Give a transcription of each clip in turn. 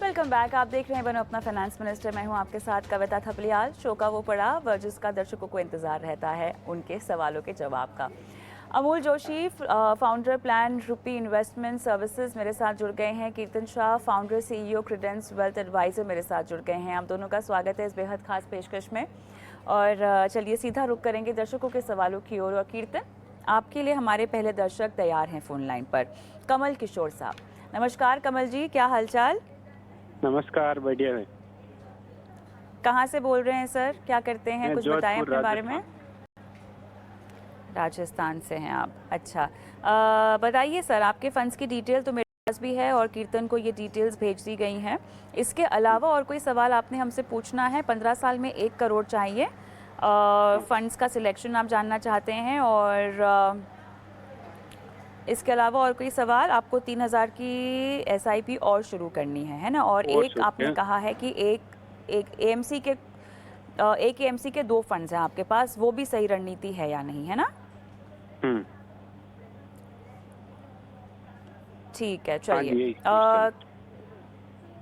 Welcome back. आप देख रहे हैं बनो अपना फाइनेंस मिनिस्टर। मैं हूं आपके साथ कविता थपलियाल। शो का वो पड़ाव जिसका दर्शकों को इंतजार रहता है उनके सवालों के जवाब का। Amol Joshi founder Plan Rupee Investment Services मेरे साथ जुड़ गए हैं। Kirtan Shah founder CEO Credence Wealth Advisor मेरे साथ जुड़ गए हैं। आप दोनों का स्वागत है इस बेहद खास पेशकश में। और चलिए सीधा रुख करेंगे दर्शकों के सवालों की ओर। और कीर्तन, आपके लिए हमारे पहले दर्शक तैयार हैं फोन लाइन पर, कमल किशोर साहब। नमस्कार कमल जी, क्या हालचाल? नमस्कार, बढ़िया है। कहाँ से बोल रहे हैं सर, क्या करते हैं, कुछ बताएं अपने बारे में। राजस्थान से हैं आप, अच्छा। बताइए सर, आपके फंड्स की डिटेल तो मेरे पास भी है और कीर्तन को ये डिटेल्स भेज दी गई हैं। इसके अलावा और कोई सवाल आपने हमसे पूछना है? 15 साल में 1 करोड़ चाहिए, फंड्स का सिलेक्शन आप जानना चाहते हैं, और इसके अलावा और कोई सवाल? आपको 3000 की एसआईपी और शुरू करनी है ना? और एक आपने कहा है कि एक एएमसी के 2 फंड्स हैं आपके पास, वो भी सही रणनीति है या नहीं, है ना? ठीक है, चलिए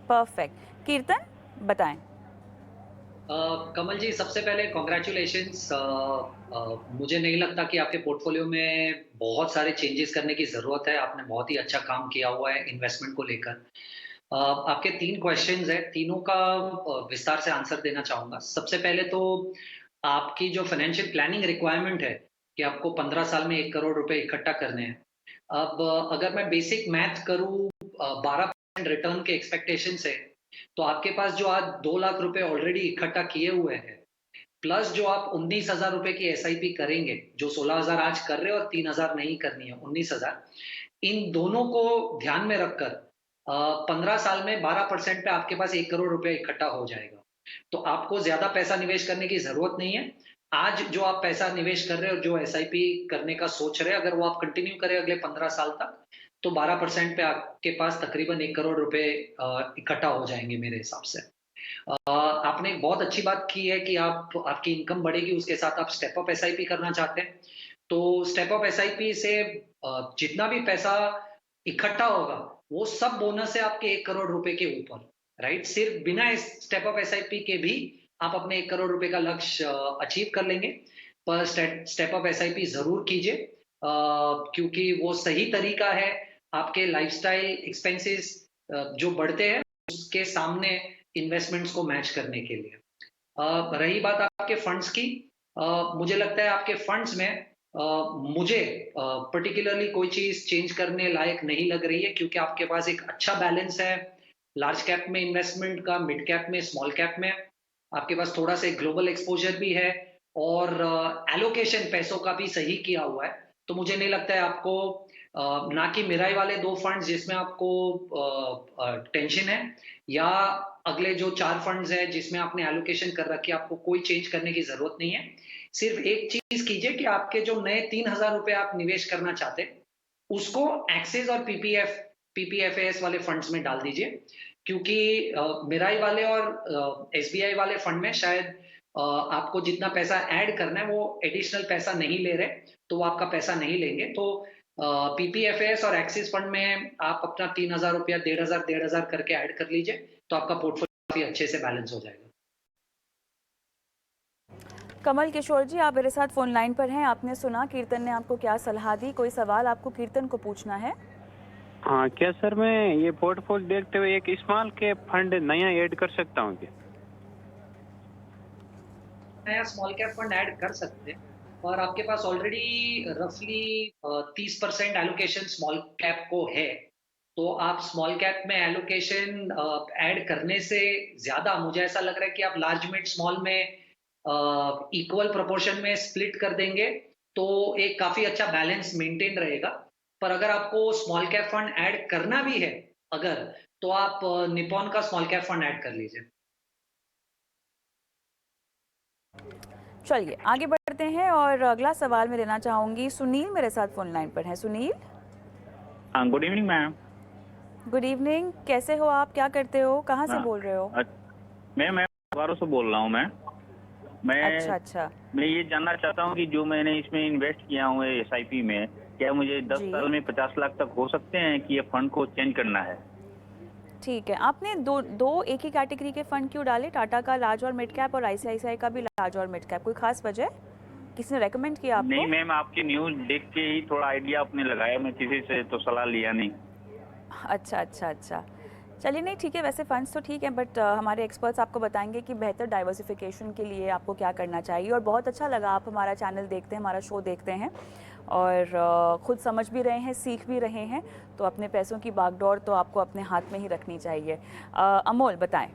परफेक्ट। कीर्तन बताएं। कमल जी, सबसे पहले कॉन्ग्रेचुलेशंस। मुझे नहीं लगता कि आपके पोर्टफोलियो में बहुत सारे चेंजेस करने की ज़रूरत है। आपने बहुत ही अच्छा काम किया हुआ है इन्वेस्टमेंट को लेकर। आपके 3 क्वेश्चंस हैं, तीनों का विस्तार से आंसर देना चाहूँगा। सबसे पहले तो आपकी जो फाइनेंशियल प्लानिंग रिक्वायरमेंट है कि आपको 15 साल में 1 करोड़ रुपए इकट्ठा करने हैं। अब अगर मैं बेसिक मैथ करूँ, 12% रिटर्न के एक्सपेक्टेशन से, तो आपके पास जो आज 2 लाख रुपए ऑलरेडी इकट्ठा किए हुए हैं, प्लस जो आप 19,000 रुपए की एसआईपी करेंगे, जो 16,000 आज कर रहे हो और 3,000 नहीं करनी है, 19,000, इन दोनों को ध्यान में रखकर 15 साल में 12% पे आपके पास 1 करोड़ रुपए इकट्ठा हो जाएगा। तो आपको ज्यादा पैसा निवेश करने की जरूरत नहीं है। आज जो आप पैसा निवेश कर रहे हो, जो एसआईपी करने का सोच रहे हैं, अगर वो आप कंटिन्यू करें अगले 15 साल तक, तो 12% पे आपके पास तकरीबन 1 करोड़ रुपए इकट्ठा हो जाएंगे मेरे हिसाब से। आपने एक बहुत अच्छी बात की है कि आपकी इनकम बढ़ेगी, उसके साथ आप स्टेप अप एसआईपी करना चाहते हैं। तो स्टेप अप एसआईपी से जितना भी पैसा इकट्ठा होगा, वो सब बोनस है आपके 1 करोड़ रुपए के ऊपर, राइट? सिर्फ बिना इस स्टेप अप एसआईपी के भी आप अपने 1 करोड़ रुपए का लक्ष्य अचीव कर लेंगे। पर स्टेप अप एसआईपी जरूर कीजिए, क्योंकि वो सही तरीका है आपके लाइफस्टाइल एक्सपेंसेस जो बढ़ते हैं उसके सामने इन्वेस्टमेंट्स को मैच करने के लिए। रही बात आपके फंड्स की, मुझे लगता है आपके फंड्स में मुझे पर्टिकुलरली कोई चीज चेंज करने लायक नहीं लग रही है, क्योंकि आपके पास एक अच्छा बैलेंस है लार्ज कैप में इन्वेस्टमेंट का, मिड कैप में, स्मॉल कैप में। आपके पास थोड़ा सा ग्लोबल एक्सपोजर भी है और एलोकेशन पैसों का भी सही किया हुआ है। तो मुझे नहीं लगता है आपको, ना कि मिराई वाले 2 फंड्स जिसमें आपको टेंशन है, या अगले जो 4 फंड्स है जिसमें आपने एलोकेशन कर रखी है, आपको कोई चेंज करने की जरूरत नहीं है। सिर्फ एक चीज कीजिए कि आपके जो नए 3,000 रुपए आप निवेश करना चाहते हैं, उसको एक्सिस और पीपीएफएस वाले फंड्स में डाल दीजिए, क्योंकि मिराई वाले और एसबीआई वाले फंड में शायद आपको जितना पैसा ऐड करना है वो एडिशनल पैसा नहीं ले रहे, तो वो आपका पैसा नहीं लेंगे। तो पीपीएफएस और एक्सिस फंड में आप अपना 3,000 रुपया 1,500 करके ऐड कर लीजिए, तो आपका पोर्टफोलियो काफी अच्छे से बैलेंस हो जाएगा। कमल किशोर जी, आप मेरे साथ फोन लाइन पर हैं। आपने सुना कीर्तन ने आपको क्या सलाह दी, कोई सवाल आपको कीर्तन को पूछना है? हाँ, क्या सर मैं ये पोर्टफोलियो देखते हुए एक स्मॉल कैप फंड नया ऐड कर सकता हूँ क्या? नया स्मॉल कैप फंड ऐड कर सकते हैं, और आपके पास ऑलरेडी रफली 30% एलोकेशन स्मॉल कैप को है। तो आप स्मॉल कैप में एलोकेशन ऐड करने से ज्यादा मुझे ऐसा लग रहा है कि आप लार्ज मिड स्मॉल में इक्वल प्रोपोर्शन में स्प्लिट कर देंगे, तो एक काफी अच्छा बैलेंस मेंटेन रहेगा। पर अगर आपको स्मॉल कैप फंड ऐड करना भी है अगर, तो आप निपॉन का स्मॉल कैप फंड ऐड कर लीजिए। चलिए आगे बढ़ते हैं और अगला सवाल मैं लेना चाहूंगी। सुनील मेरे साथ फोन लाइन पर हैं। सुनील, हाँ, good evening ma'am. Good evening, कैसे हो आप, क्या करते हो, कहाँ से बोल रहे हो? मैं बोकारो से बोल रहा हूँ। अच्छा। मैं ये जानना चाहता हूँ कि जो मैंने इसमें इन्वेस्ट किया हूँ एसआईपी में, क्या मुझे 10 साल में 50 लाख तक हो सकते हैं कि ये फंड को चेंज करना है? ठीक है, आपने दो दो एक ही कैटेगरी के फंड क्यों डाले? टाटा का लार्ज और मिड कैप और आईसीआईसीआई का भी लार्ज और मिड कैप, कोई खास वजह? किसी ने रेकमेंड किया नहीं आपको? मैम, आपकी न्यूज देख के ही थोड़ा आइडिया अपने लगाया, मैं किसी से तो सलाह लिया नहीं। अच्छा अच्छा अच्छा, चलिए नहीं ठीक है, वैसे फंड्स तो ठीक है बट हमारे एक्सपर्ट्स आपको बताएंगे कि बेहतर डाइवर्सिफिकेशन के लिए आपको क्या करना चाहिए। और बहुत अच्छा लगा आप हमारा चैनल देखते हैं, हमारा शो देखते हैं और खुद समझ भी रहे हैं, सीख भी रहे हैं, तो अपने पैसों की बागडोर तो आपको अपने हाथ में ही रखनी चाहिए। अमोल बताएं।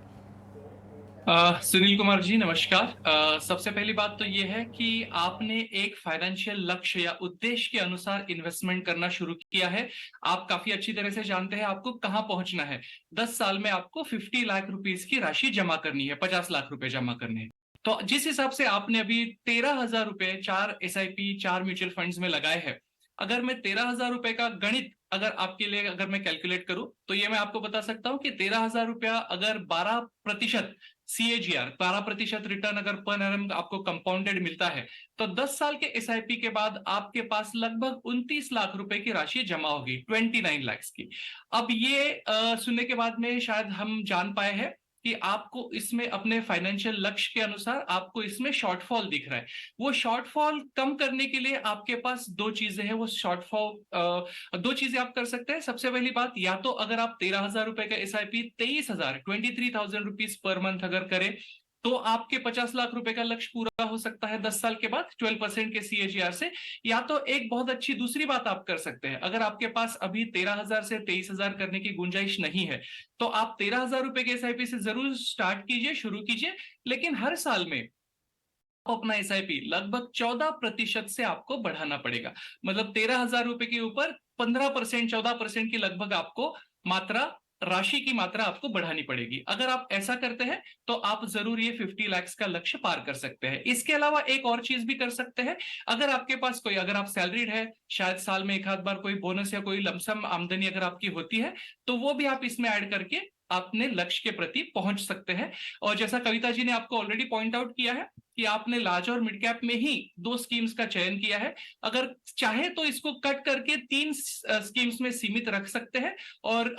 सुनील कुमार जी नमस्कार। सबसे पहली बात तो ये है कि आपने एक फाइनेंशियल लक्ष्य या उद्देश्य के अनुसार इन्वेस्टमेंट करना शुरू किया है। आप काफी अच्छी तरह से जानते हैं आपको कहाँ पहुंचना है। 10 साल में आपको 50 लाख रुपीस की राशि जमा करनी है, 50 लाख रुपए जमा करने हैं। तो जिस हिसाब से आपने अभी 13,000 रुपए 4 एसआईपी 4 म्यूचुअल फंड्स में लगाए हैं, अगर मैं 13,000 रुपए का गणित अगर आपके लिए अगर मैं कैलकुलेट करूं तो ये मैं आपको बता सकता हूं कि 13,000 रुपया अगर 12% CAGR 12% रिटर्न अगर पर एनम आपको कंपाउंडेड मिलता है तो 10 साल के एसआईपी के बाद आपके पास लगभग 29 लाख रुपए की राशि जमा होगी, 29 लाख की। अब ये सुनने के बाद में शायद हम जान पाए हैं कि आपको इसमें अपने फाइनेंशियल लक्ष्य के अनुसार आपको इसमें शॉर्टफॉल दिख रहा है। वो शॉर्टफॉल कम करने के लिए आपके पास दो चीजें हैं। वो शॉर्टफॉल दो चीजें आप कर सकते हैं। सबसे पहली बात, या तो अगर आप 13,000 रुपए का एसआईपी 23,000 रुपीज पर मंथ अगर करें तो आपके 50 लाख रुपए का लक्ष्य पूरा हो सकता है 10 साल के बाद 12% के CAGR से। या तो एक बहुत अच्छी दूसरी बात आप कर सकते हैं, अगर आपके पास अभी 13,000 से 23,000 करने की गुंजाइश नहीं है तो आप 13,000 रुपए के एसआईपी से जरूर स्टार्ट कीजिए, शुरू कीजिए, लेकिन हर साल में अपना एसआईपी लगभग 14% से आपको बढ़ाना पड़ेगा। मतलब 13,000 रुपए के ऊपर 15% 14% की लगभग आपको मात्रा राशि की मात्रा आपको बढ़ानी पड़ेगी। अगर आप ऐसा करते हैं तो आप जरूर ये 50 लाख का लक्ष्य पार कर सकते हैं। इसके अलावा एक और चीज भी कर सकते हैं, अगर आपके पास कोई, अगर आप सैलरीड है, शायद साल में एक आध बार कोई बोनस या कोई लमसम आमदनी अगर आपकी होती है तो वो भी आप इसमें ऐड करके अपने लक्ष्य के प्रति पहुंच सकते हैं। और जैसा कविता जी ने आपको ऑलरेडी पॉइंट आउट किया है कि आपने लार्ज और मिड कैप में ही 2 स्कीम्स का चयन किया है, अगर चाहे तो इसको कट करके 3 स्कीम्स में सीमित रख सकते हैं। और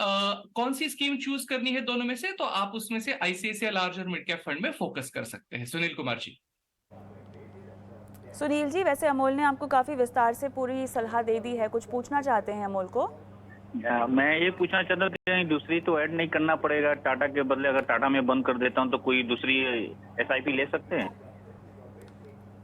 कौन सी स्कीम चूज करनी है दोनों में से, तो आप उसमें से आईसीआईसीआई लार्ज और मिड कैप फंड में फोकस कर सकते हैं। सुनील कुमार जी। सुनील जी, वैसे अमोल ने आपको काफी विस्तार से पूरी सलाह दे दी है, कुछ पूछना चाहते हैं अमोल को? मैं ये पूछना चाहता हूँ कि कहीं दूसरी तो ऐड नहीं करना पड़ेगा टाटा के बदले? अगर टाटा में बंद कर देता हूँ तो कोई दूसरी एसआईपी ले सकते हैं?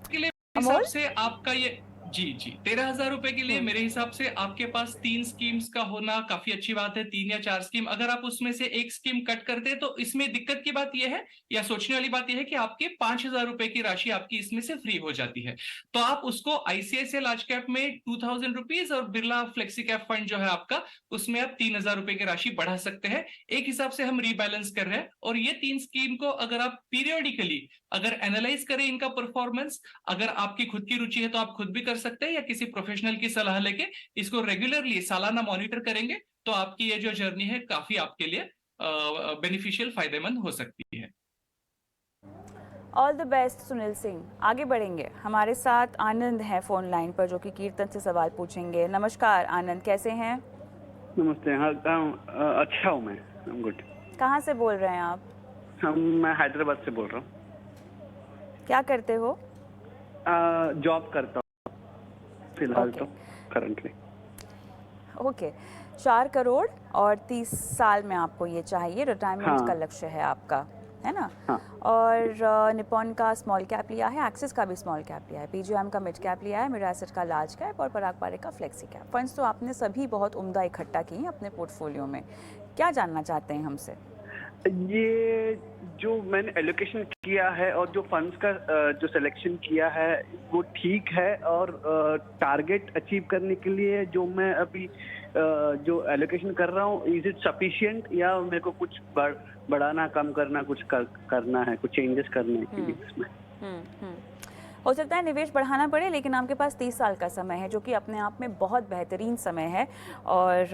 के लिए हिसाब से आपका ये जी 13,000 रुपए के लिए मेरे हिसाब से आपके पास 3 स्कीम्स का होना काफी अच्छी बात है। 3 या 4 स्कीम, अगर आप उसमें से एक स्कीम कट करते हैं तो इसमें दिक्कत की बात यह है या सोचने वाली बात यह है कि आपके 5,000 रुपए की राशि आपकी इसमें से फ्री हो जाती है। तो आप उसको आईसीआईसीआई लार्ज कैप में 2,000 रुपीज और बिरला फ्लेक्सी कैप फंड जो है आपका, उसमें आप 3,000 रुपए की राशि बढ़ा सकते हैं। एक हिसाब से हम रीबैलेंस कर रहे हैं। और ये 3 स्कीम को अगर आप पीरियोडिकली अगर एनालाइज करें इनका परफॉर्मेंस, अगर आपकी खुद की रुचि है तो आप खुद भी कर सकते हैं या किसी प्रोफेशनल की सलाह लेके इसको रेगुलरली सालाना मॉनिटर करेंगे तो आपकी ये जो जर्नी है काफी आपके लिए बेनिफिशियल, फायदेमंद हो सकती है। All the best Sunil Singh. आगे बढ़ेंगे, हमारे साथ आनंद है फोन लाइन पर जो कि कीर्तन से सवाल पूछेंगे। नमस्कार आनंद, कैसे हैं? नमस्ते। हाँ अच्छा हूँ मैं, गुड। कहाँ से बोल रहे हैं आप? मैं हैदराबाद से बोल रहा हूँ। क्या करते हो? जॉब करता हूँ फिलहाल तो करंटली। ओके, 4 करोड़ और 30 साल में आपको ये चाहिए, रिटायरमेंट का लक्ष्य है आपका, है ना? हाँ। और निपॉन का स्मॉल कैप लिया है, एक्सिस का भी स्मॉल कैप लिया है, पीजीआईएम का मिड कैप लिया है, मिरासेट का लार्ज कैप और पराग पारेख का फ्लेक्सी कैप। फंड्स तो आपने सभी बहुत उम्दा इकट्ठा किए हैं अपने पोर्टफोलियो में। क्या जानना चाहते हैं हमसे? ये जो मैंने एलोकेशन किया है और जो फंड्स का जो सिलेक्शन किया है वो ठीक है, और टारगेट अचीव करने के लिए जो मैं अभी जो एलोकेशन कर रहा हूँ, इज इट सफिशिएंट या मेरे को कुछ बढ़ाना, कम करना, कुछ करना है, कुछ चेंजेस करने के लिए इसमें? हो सकता है निवेश बढ़ाना पड़े, लेकिन आपके पास 30 साल का समय है जो कि अपने आप में बहुत बेहतरीन समय है। और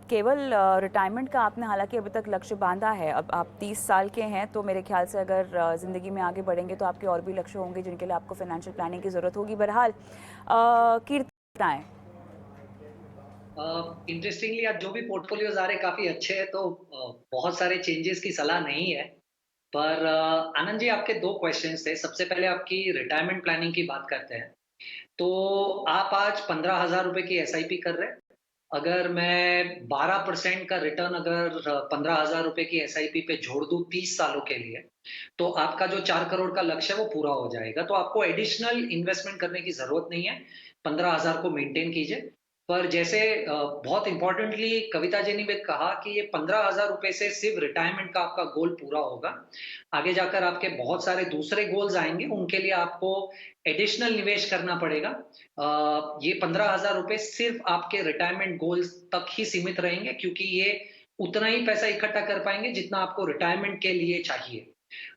केवल रिटायरमेंट का आपने हालांकि अभी तक लक्ष्य बांधा है, अब आप 30 साल के हैं तो मेरे ख्याल से अगर ज़िंदगी में आगे बढ़ेंगे तो आपके और भी लक्ष्य होंगे जिनके लिए आपको फाइनेंशियल प्लानिंग की ज़रूरत होगी। बहरहाल कीर्तन बताएं। इंटरेस्टिंगली आज जो भी पोर्टफोलियोज आ रहे काफी अच्छे हैं, तो बहुत सारे चेंजेस की सलाह नहीं है। पर आनंद जी, आपके दो क्वेश्चंस थे। सबसे पहले आपकी रिटायरमेंट प्लानिंग की बात करते हैं। तो आप आज 15,000 रुपए की एसआईपी कर रहे हैं। अगर मैं 12% का रिटर्न अगर 15,000 रुपए की एसआईपी पे जोड़ दूं 30 सालों के लिए, तो आपका जो 4 करोड़ का लक्ष्य है वो पूरा हो जाएगा। तो आपको एडिशनल इन्वेस्टमेंट करने की जरूरत नहीं है। 15,000 को मेंटेन कीजिए। पर जैसे बहुत इंपॉर्टेंटली कविता जी ने भी कहा कि ये 15,000 रुपए से सिर्फ रिटायरमेंट का आपका गोल पूरा होगा। आगे जाकर आपके बहुत सारे दूसरे गोल्स आएंगे, उनके लिए आपको एडिशनल निवेश करना पड़ेगा। ये 15,000 रुपए सिर्फ आपके रिटायरमेंट गोल्स तक ही सीमित रहेंगे, क्योंकि ये उतना ही पैसा इकट्ठा कर पाएंगे जितना आपको रिटायरमेंट के लिए चाहिए।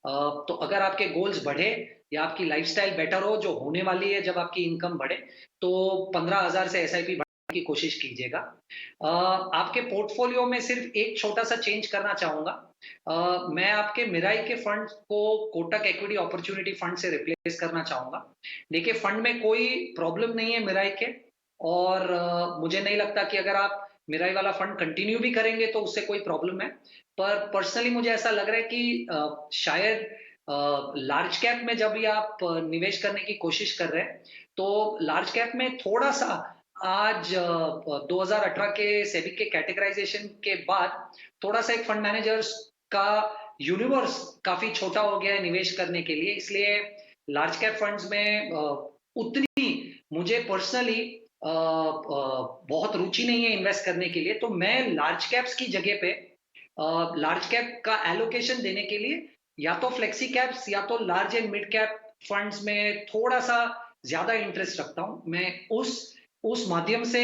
तो अगर आपके गोल्स बढ़े या आपकी लाइफस्टाइल बेटर हो, जो होने वाली है जब आपकी इनकम बढ़े, तो 15,000 से एसआईपी बढ़ाने की कोशिश कीजिएगा। आपके पोर्टफोलियो में सिर्फ एक छोटा सा चेंज करना चाहूंगा। मैं आपके मिराई के फंड को कोटक इक्विटी अपॉर्चुनिटी फंड से रिप्लेस करना चाहूंगा। देखिए, फंड में कोई प्रॉब्लम नहीं है मिराई के, और मुझे नहीं लगता कि अगर आप मिराई वाला फंड कंटिन्यू भी करेंगे तो उससे कोई प्रॉब्लम है। पर पर्सनली मुझे ऐसा लग रहा है कि शायद लार्ज कैप में जब भी आप निवेश करने की कोशिश कर रहे हैं, तो लार्ज कैप में थोड़ा सा आज 2018 के सेबी के कैटेगराइजेशन के बाद थोड़ा सा एक फंड मैनेजर्स का यूनिवर्स काफी छोटा हो गया है निवेश करने के लिए। इसलिए लार्ज कैप फंड्स में उतनी मुझे पर्सनली बहुत रुचि नहीं है इन्वेस्ट करने के लिए। तो मैं लार्ज कैप्स की जगह पे लार्ज कैप का एलोकेशन देने के लिए या तो फ्लेक्सी कैप्स या तो large and mid cap funds में थोड़ा सा ज्यादा इंटरेस्ट रखता हूं। मैं उस माध्यम से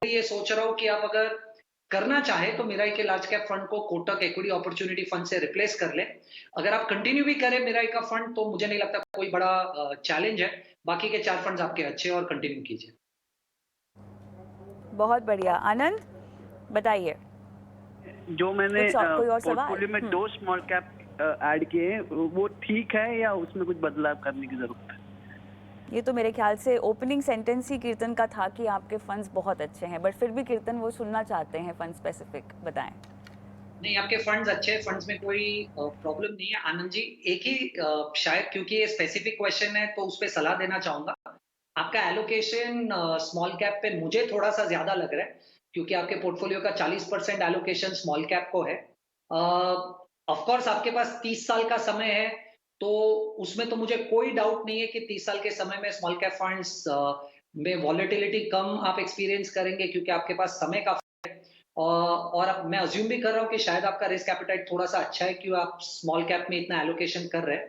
ये सोच रहा हूं कि आप अगर करना चाहे तो मिराई के लार्ज कैप फंड को कोटक इक्विटी अपॉर्चुनिटी फंड से रिप्लेस कर ले। अगर आप कंटिन्यू भी करें मिराई का फंड, तो मुझे नहीं लगता कोई बड़ा चैलेंज है। बाकी के 4 फंड्स आपके अच्छे और कंटिन्यू कीजिए। बहुत बढ़िया। आनंद, बताइए। जो मैंने कोई और सवाल? पोर्टफोलियो में 2 स्मॉल कैप ऐड किए हैं, वो ठीक है या उसमें कुछ बदलाव करने की जरूरत है? ये तो मेरे ख्याल से ओपनिंग सेंटेंस ही कीर्तन का था कि आपके फंड्स बहुत अच्छे हैं, बट फिर भी कीर्तन वो सुनना चाहते हैं फंड स्पेसिफिक, बताएं। नहीं, आपके फंड्स अच्छे हैं, फंड्स में कोई प्रॉब्लम नहीं है। आनंद जी, एक ही शायद क्योंकि ये स्पेसिफिक क्वेश्चन है तो उस पर सलाह देना चाहूंगा। आपका एलोकेशन स्मॉल कैप पे मुझे थोड़ा सा ज्यादा लग रहा है, क्योंकि आपके पोर्टफोलियो का 40% एलोकेशन स्मॉल कैप को है। ऑफ कोर्स आपके पास 30 साल का समय है, तो उसमें तो मुझे कोई डाउट नहीं है कि 30 साल के समय में स्मॉल कैप फंड्स में वॉलेटिलिटी कम आप एक्सपीरियंस करेंगे, क्योंकि आपके पास समय का और मैं अज्यूम भी कर रहा हूँ कि शायद आपका रिस्क एपेटाइट थोड़ा सा अच्छा है कि आप स्मॉल कैप में इतना एलोकेशन कर रहे हैं।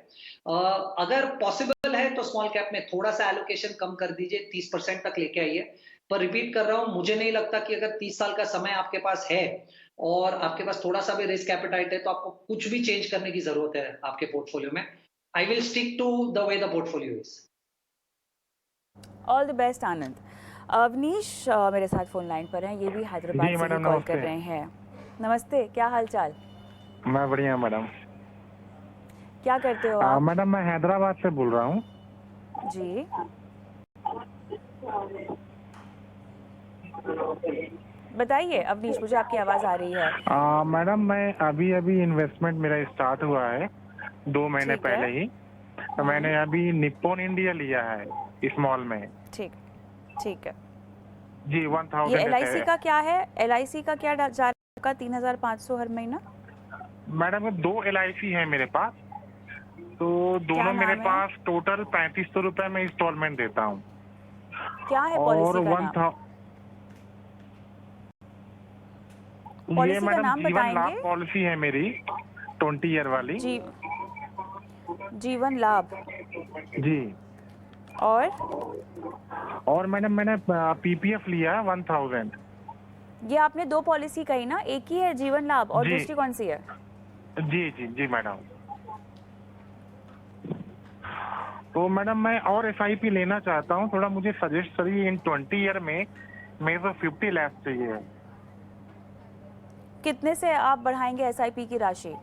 अगर पॉसिबल है तो स्मॉल कैप में थोड़ा सा एलोकेशन कम कर दीजिए, 30% तक लेके आइए। पर रिपीट कर रहा हूँ, मुझे नहीं लगता कि अगर 30 साल का समय आपके पास है और आपके पास थोड़ा सा भी रिस्क एपेटाइट है, तो आपको कुछ भी चेंज करने की जरूरत है आपके पोर्टफोलियो में। I will stick to the way the portfolio is. All the best Anand. Avneesh मेरे साथ फोन लाइन पर हैं, ये भी हैदराबाद से ही कॉल कर रहे हैं। नमस्ते, क्या हाल चाल? मैं बढ़िया मैडम। क्या करते हो आप? मैडम मैं हैदराबाद से बोल रहा हूँ जी। बताइए अवनीश, मुझे आपकी आवाज आ रही है। मैडम मैं अभी इन्वेस्टमेंट मेरा स्टार्ट हुआ है 2 महीने ठीक है। पहले ही। तो मैंने अभी निप्पॉन इंडिया लिया है स्मॉल में। ठीक ठीक है जी, 1000 ये LIC का क्या है? LIC का क्या जा रहा है? 3,500 हर महीना? मैडम 2 LIC है मेरे पास, तो दोनों मेरे पास टोटल 3500 रुपए में इंस्टॉलमेंट देता हूँ। क्या है पॉलिसी का नाम? ये मैडम जीवन लाभ पॉलिसी है मेरी, 20 ईयर वाली। जीवन लाभ जी। और मैडम मैंने PPF लिया है 1000। ये आपने 2 पॉलिसी कही ना, एक ही है जीवन लाभ और दूसरी कौन सी है? जी जी जी मैडम। तो मैडम मैं और SIP लेना चाहता हूँ, थोड़ा मुझे सजेस्ट करिए। इन 20 ईयर में मेरे को 50 लाख चाहिए। कितने से आप बढ़ाएंगे SIP की राशि?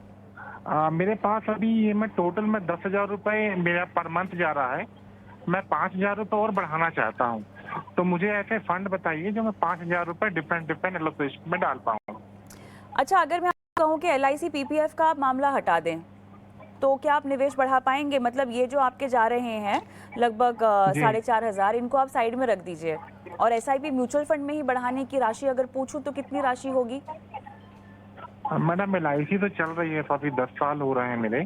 मेरे पास अभी ये मैं टोटल में 10,000 रुपए मेरा पर मंथ जा रहा है। मैं 5,000 रुपए और बढ़ाना चाहता हूँ। तो मुझे ऐसे फंड बताइए जो मैं 5,000 रुपए डिफरेंट एलोकेशन में डाल पाऊँ। अच्छा, अगर मैं आपको कहूँ कि LIC PPF का आप मामला हटा दें तो क्या आप निवेश बढ़ा पाएंगे? मतलब ये जो आपके जा रहे हैं लगभग जी 4,500, इनको आप साइड में रख दीजिए और SIP म्यूचुअल फंड में ही बढ़ाने की राशि अगर पूछूं तो कितनी राशि होगी? मैडम LIC तो चल रही है, तो अभी 10 साल हो रहे हैं मेरे।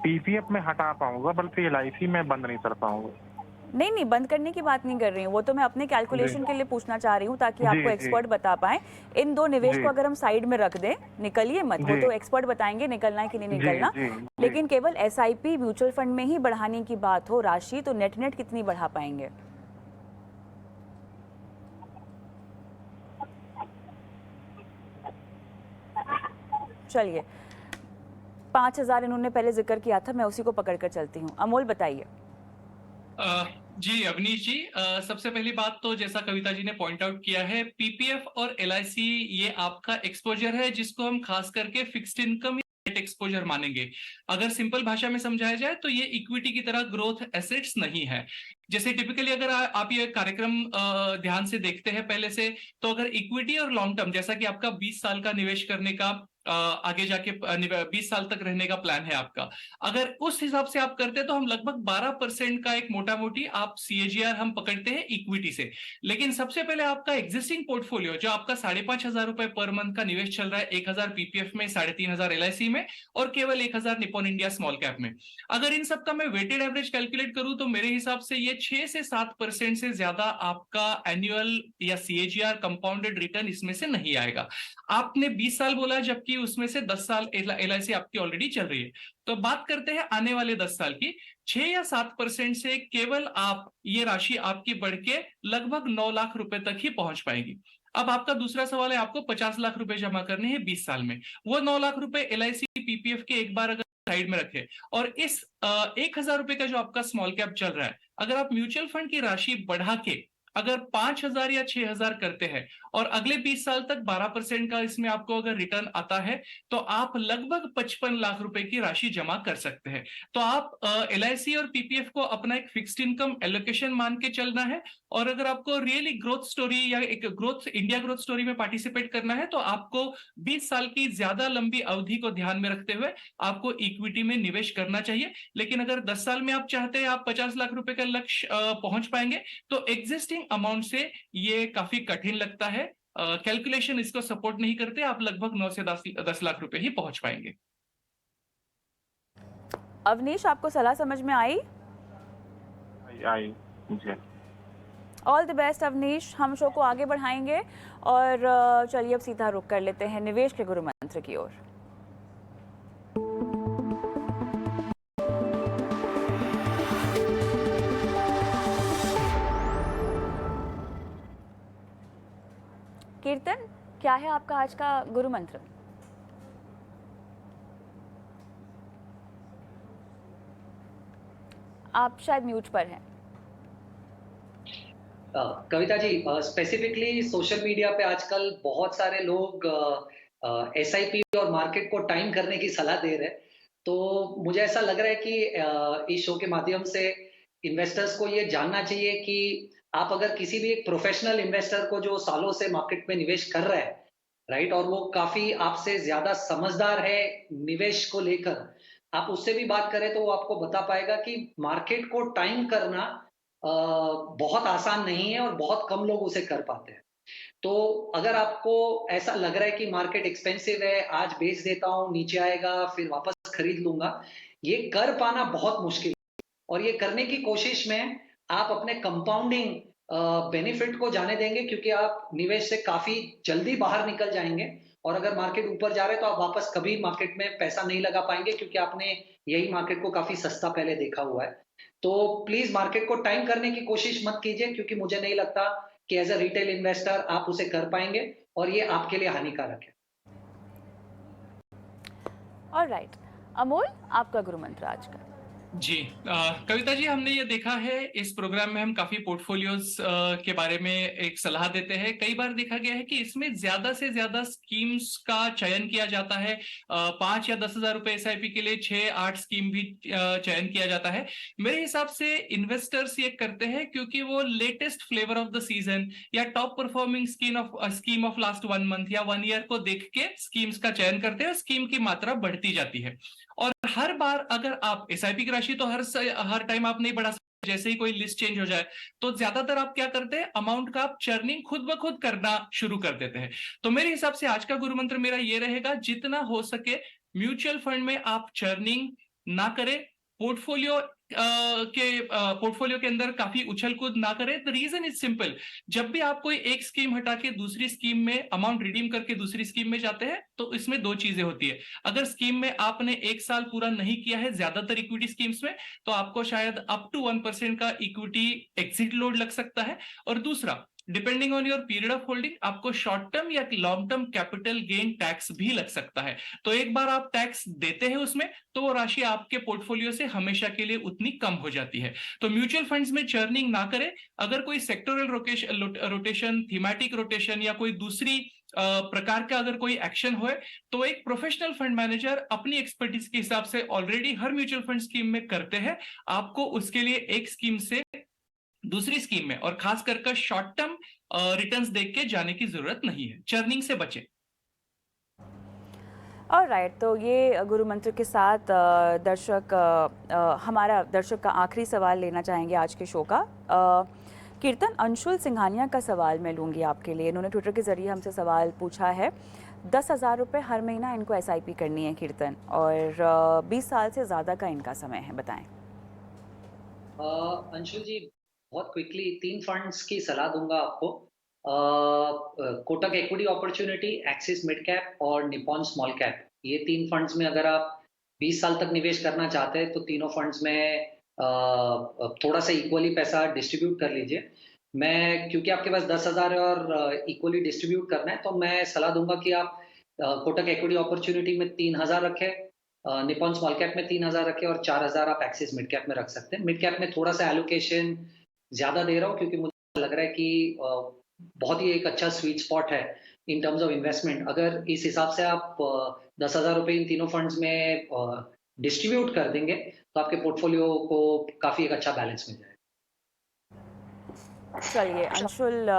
PPF में हटा पाऊंगा, बल्कि LIC में बंद नहीं कर पाऊंगा। नहीं नहीं, बंद करने की बात नहीं कर रही हूँ, वो तो मैं अपने कैलकुलेशन के लिए पूछना चाह रही हूँ ताकि आपको जी एक्सपर्ट बता पाए। इन दो निवेश जी को अगर हम साइड में रख दें, निकलिए मत, वो जी तो एक्सपर्ट बताएंगे निकलना है कि नहीं जी निकलना, जी लेकिन केवल SIP म्यूचुअल फंड में ही बढ़ाने की बात हो राशि, तो नेट नेट कितनी बढ़ा पाएंगे? चलिए, 5,000 इन्होंने पहले जिक्र किया था, मैं उसी को पकड़ कर चलती हूँ। अमोल बताइए। जी अवनीश जी, सबसे पहली बात तो जैसा कविता जी ने पॉइंट आउट किया है, PPF और LIC ये आपका एक्सपोजर है जिसको हम खास करके फिक्स्ड इनकम एक्सपोजर मानेंगे। अगर सिंपल भाषा में समझाया जाए तो ये इक्विटी की तरह ग्रोथ एसेट्स नहीं है। जैसे टिपिकली अगर आप ये कार्यक्रम ध्यान से देखते हैं पहले से, तो अगर इक्विटी और लॉन्ग टर्म, जैसा कि आपका 20 साल का निवेश करने का आगे जाके 20 साल तक रहने का प्लान है आपका, अगर उस हिसाब से आप करते हैं तो हम लगभग 12% का एक मोटा मोटी आप CAGR हम पकड़ते हैं इक्विटी से। लेकिन सबसे पहले आपका एग्जिस्टिंग पोर्टफोलियो जो आपका 5,500 रुपए पर मंथ का निवेश चल रहा है, 1,000 PPF में, 3,500 LIC में और केवल 1,000 निप्पॉन इंडिया स्मॉल कैप में, अगर इन सब का मैं वेटेड एवरेज कैलकुलेट करूं तो मेरे हिसाब से ये 6 से 7% से ज्यादा आपका एनुअल या CAGR कंपाउंडेड रिटर्न इसमें से नहीं आएगा। आपने 20 साल बोला जबकि उसमें से 10 साल LIC आपकी ऑलरेडी चल रही है। तो बात करते हैं आने वाले 10 साल की, 6 या 7% से केवल आप ये राशि आपकी बढ़ के लगभग 9 लाख रुपए तक ही पहुंच पाएगी। अब आपका दूसरा सवाल है, आपको 50 लाख रुपए जमा करने हैं 20 साल में, वो 9 लाख रुपए LIC PPF के एक बार अगर साइड में रखे और इस 1,000 रुपए का जो आपका स्मॉल कैप चल रहा है, अगर आप म्यूचुअल फंड की राशि बढ़ा के अगर 5,000 या 6,000 करते हैं और अगले 20 साल तक 12% का इसमें आपको अगर रिटर्न आता है तो आप लगभग 55 लाख रुपए की राशि जमा कर सकते हैं। तो आप LIC और PPF को अपना एक फिक्स्ड इनकम एलोकेशन मान के चलना है, और अगर आपको रियली ग्रोथ स्टोरी या एक ग्रोथ इंडिया ग्रोथ स्टोरी में पार्टिसिपेट करना है तो आपको 20 साल की ज्यादा लंबी अवधि को ध्यान में रखते हुए आपको इक्विटी में निवेश करना चाहिए। लेकिन अगर 10 साल में आप चाहते हैं आप 50 लाख रुपए का लक्ष्य पहुंच पाएंगे तो एग्जिस्टिंग अमाउंट से ये काफी कठिन लगता है, कैलकुलेशन इसको सपोर्ट नहीं करते, आप लगभग 9 से 10 लाख रुपए ही पहुंच पाएंगे। अवनीश, आपको सलाह समझ में आई? आई मुझे। ऑल द बेस्ट अवनीश, हम शो को आगे बढ़ाएंगे और चलिए अब सीधा रुख कर लेते हैं निवेश के गुरु मंत्र की ओर। कीर्तन, क्या है आपका आज का गुरु मंत्र? आप शायद म्यूट पर हैं। Kavita ji, specifically social media पे आजकल बहुत सारे लोग SIP और मार्केट को टाइम करने की सलाह दे रहे हैं। तो मुझे ऐसा लग रहा है कि इस शो के माध्यम से इन्वेस्टर्स को ये जानना चाहिए कि आप अगर किसी भी एक प्रोफेशनल इन्वेस्टर को जो सालों से मार्केट में निवेश कर रहा है, राइट, और वो काफी आपसे ज्यादा समझदार है निवेश को लेकर, आप उससे भी बात करें तो वो आपको बता पाएगा कि मार्केट को टाइम करना बहुत आसान नहीं है और बहुत कम लोग उसे कर पाते हैं। तो अगर आपको ऐसा लग रहा है कि मार्केट एक्सपेंसिव है, आज बेच देता हूं, नीचे आएगा फिर वापस खरीद लूंगा, ये कर पाना बहुत मुश्किल है। और ये करने की कोशिश में आप अपने कंपाउंडिंग बेनिफिट को जाने देंगे, क्योंकि आप निवेश से काफी जल्दी बाहर निकल जाएंगे। और अगर मार्केट ऊपर जा रहे हैं तो आप वापस कभी मार्केट में पैसा नहीं लगा पाएंगे, क्योंकि आपने यही मार्केट को काफी सस्ता पहले देखा हुआ है। तो प्लीज मार्केट को टाइम करने की कोशिश मत कीजिए, क्योंकि मुझे नहीं लगता कि एज अ रिटेल इन्वेस्टर आप उसे कर पाएंगे और ये आपके लिए हानिकारक है। ऑलराइट, अमोल, आपका गुरु मंत्र आज का? जी कविता जी, हमने ये देखा है इस प्रोग्राम में हम काफी पोर्टफोलियोज के बारे में एक सलाह देते हैं। कई बार देखा गया है कि इसमें ज्यादा से ज्यादा स्कीम्स का चयन किया जाता है। 5 या 10 हजार रुपए एसआईपी के लिए 6-8 स्कीम भी चयन किया जाता है। मेरे हिसाब से इन्वेस्टर्स ये करते हैं क्योंकि वो latest flavour of the season या top performing scheme of last 1 month या 1 ईयर को देख के स्कीम्स का चयन करते हैं और स्कीम की मात्रा बढ़ती जाती है। और हर बार अगर आप एसआईपी की राशि तो हर टाइम आप नहीं बढ़ा सकते, जैसे ही कोई लिस्ट चेंज हो जाए तो ज्यादातर आप क्या करते हैं, अमाउंट का आप चर्निंग खुद ब खुद करना शुरू कर देते हैं। तो मेरे हिसाब से आज का गुरु मंत्र मेरा ये रहेगा, जितना हो सके म्यूचुअल फंड में आप चर्निंग ना करें, पोर्टफोलियो के अंदर काफी उछल कूद ना करें। द रीजन इज सिंपल, जब भी आप कोई एक स्कीम हटा के दूसरी स्कीम में अमाउंट रिडीम करके दूसरी स्कीम में जाते हैं तो इसमें 2 चीजें होती है। अगर स्कीम में आपने 1 साल पूरा नहीं किया है ज्यादातर इक्विटी स्कीम्स में, तो आपको शायद अप टू 1% का इक्विटी एग्जिट लोड लग सकता है। और दूसरा, depending on your period of holding, आपको शॉर्ट टर्म या long term capital gain tax भी लग सकता है। तो एक बार आप टैक्स देते हैं उसमें, तो वो राशि आपके पोर्टफोलियो से हमेशा के लिए उतनी कम हो जाती है। तो म्यूचुअल फंड्स में चर्निंग ना करें। अगर कोई सेक्टोरल रोटेशन, थीमेटिक रोटेशन या कोई दूसरी प्रकार का अगर कोई एक्शन हो, तो एक प्रोफेशनल फंड मैनेजर अपनी एक्सपर्टीज के हिसाब से ऑलरेडी हर म्यूचुअल फंड स्कीम में करते हैं। आपको उसके लिए एक स्कीम से दूसरी स्कीम में और खास कर शॉर्ट टर्म रिटर्न्स देख के जाने की जरूरत नहीं है। चर्निंग से बचें। ऑलराइट, तो ये गुरु मंत्र के साथ हमारा दर्शक का आखिरी सवाल लेना चाहेंगे आज के शो का। कीर्तन, अंशुल सिंघानिया का सवाल मैं लूँगी आपके लिए। इन्होंने ट्विटर के जरिए हमसे सवाल पूछा है। 10,000 रुपये हर महीना इनको एसआईपी करनी है कीर्तन, और 20 साल से ज़्यादा का इनका समय है, बताएं। अंशुल जी, बहुत क्विकली 3 फंड्स की सलाह दूंगा आपको। Kotak equity opportunity, axis mid cap और निपॉन स्मॉल कैप। ये 3 फंड्स में अगर आप 20 साल तक निवेश करना चाहते हैं तो तीनों फंड्स में थोड़ा सा इक्वली पैसा डिस्ट्रीब्यूट कर लीजिए। क्योंकि आपके पास 10,000 है और इक्वली डिस्ट्रीब्यूट करना है, तो मैं सलाह दूंगा कि आप कोटक इक्विटी अपॉर्चुनिटी में 3,000 रखें, निपॉन स्मॉल कैप में 3,000 रखें और 4,000 आप एक्सिस मिड कैप में रख सकते हैं। मिड कैप में थोड़ा सा एलोकेशन ज्यादा दे रहा हूँ क्योंकि मुझे लग रहा है कि बहुत ही एक अच्छा स्वीट स्पॉट है इन टर्म्स ऑफ इन्वेस्टमेंट। अगर इस हिसाब से आप 10,000 रुपए इन तीनों फंड्स में डिस्ट्रीब्यूट कर देंगे तो आपके पोर्टफोलियो को काफी एक अच्छा बैलेंस मिल जाएगा। चलिए अंशुल,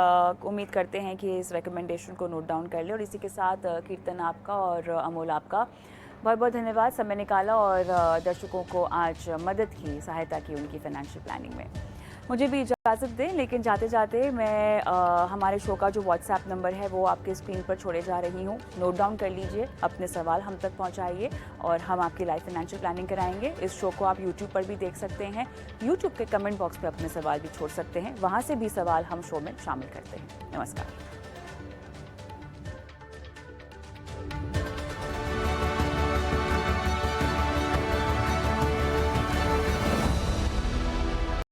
उम्मीद करते हैं कि इस रिकमेंडेशन को नोट डाउन कर ले। और इसी के साथ कीर्तन आपका और अमोल आपका बहुत बहुत धन्यवाद, समय निकाला और दर्शकों को आज मदद की, सहायता की उनकी फाइनेंशियल प्लानिंग में। मुझे भी इजाज़त दें, लेकिन जाते जाते मैं हमारे शो का जो व्हाट्सएप नंबर है वो आपके स्क्रीन पर छोड़े जा रही हूँ। नोट डाउन कर लीजिए, अपने सवाल हम तक पहुँचाइए और हम आपकी लाइफ फाइनेंशियल प्लानिंग कराएंगे। इस शो को आप यूट्यूब पर भी देख सकते हैं। यूट्यूब के कमेंट बॉक्स पर अपने सवाल भी छोड़ सकते हैं, वहाँ से भी सवाल हम शो में शामिल करते हैं। नमस्कार।